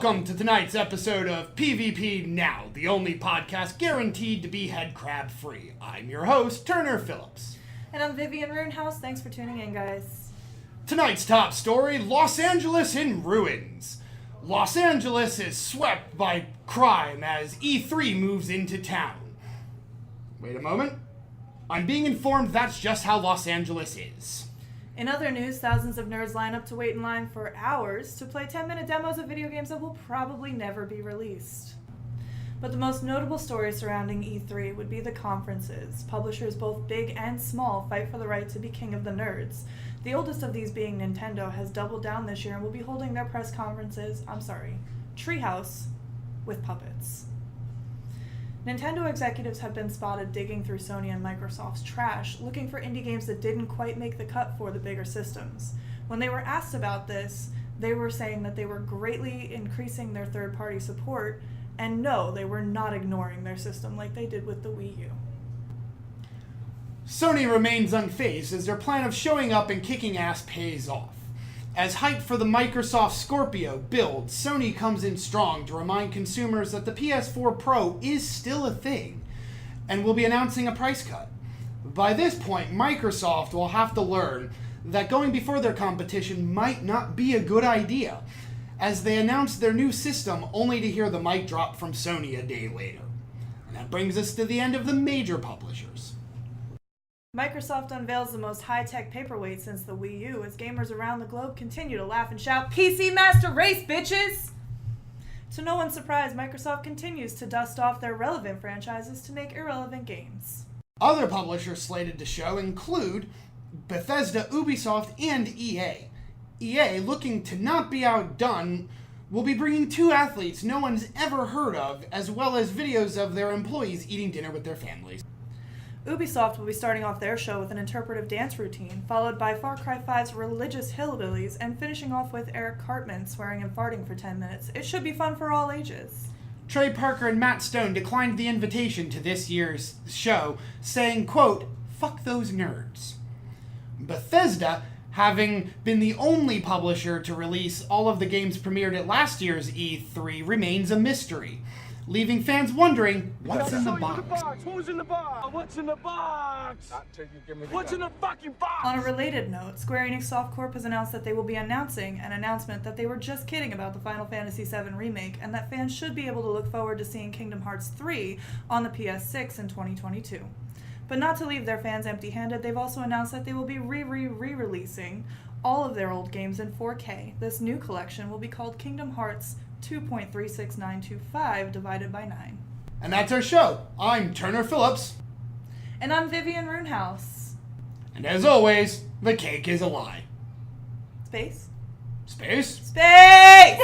Welcome to tonight's episode of PvP Now, the only podcast guaranteed to be headcrab free. I'm your host, Turner Phillips. And I'm Vivian Runehouse. Thanks for tuning in, guys. Tonight's top story, Los Angeles in ruins. Los Angeles is swept by crime as E3 moves into town. Wait a moment. I'm being informed that's just how Los Angeles is. In other news, thousands of nerds line up to wait in line for hours to play 10-minute demos of video games that will probably never be released. But the most notable story surrounding E3 would be the conferences. Publishers both big and small fight for the right to be king of the nerds. The oldest of these being Nintendo has doubled down this year and will be holding their press conferences, Treehouse, with puppets. Nintendo executives have been spotted digging through Sony and Microsoft's trash, looking for indie games that didn't quite make the cut for the bigger systems. When they were asked about this, they were saying that they were greatly increasing their third-party support, and no, they were not ignoring their system like they did with the Wii U. Sony remains unfazed as their plan of showing up and kicking ass pays off. As hype for the Microsoft Scorpio build, Sony comes in strong to remind consumers that the PS4 Pro is still a thing and will be announcing a price cut. By this point, Microsoft will have to learn that going before their competition might not be a good idea, as they announced their new system only to hear the mic drop from Sony a day later. And that brings us to the end of the major publishers. Microsoft unveils the most high-tech paperweight since the Wii U as gamers around the globe continue to laugh and shout, "PC Master Race, bitches!" To no one's surprise, Microsoft continues to dust off their relevant franchises to make irrelevant games. Other publishers slated to show include Bethesda, Ubisoft, and EA. EA, looking to not be outdone, will be bringing two athletes no one's ever heard of, as well as videos of their employees eating dinner with their families. Ubisoft will be starting off their show with an interpretive dance routine, followed by Far Cry 5's religious hillbillies, and finishing off with Eric Cartman swearing and farting for 10 minutes. It should be fun for all ages. Trey Parker and Matt Stone declined the invitation to this year's show, saying, quote, "Fuck those nerds." Bethesda, having been the only publisher to release all of the games premiered at last year's E3, remains a mystery, leaving fans wondering what's in the box. Who's in the box? What's in the box? What's in the fucking box? On a related note, Square Enix Softcorp has announced that they will be announcing an announcement that they were just kidding about the Final Fantasy VII Remake, and that fans should be able to look forward to seeing Kingdom Hearts 3 on the PS6 in 2022. But not to leave their fans empty-handed, they've also announced that they will be re-releasing all of their old games in 4K. This new collection will be called Kingdom Hearts 2.36925 divided by 9. And that's our show. I'm Turner Phillips. And I'm Vivian Runehouse. And as always, the cake is a lie. Space? Space? Space! Space!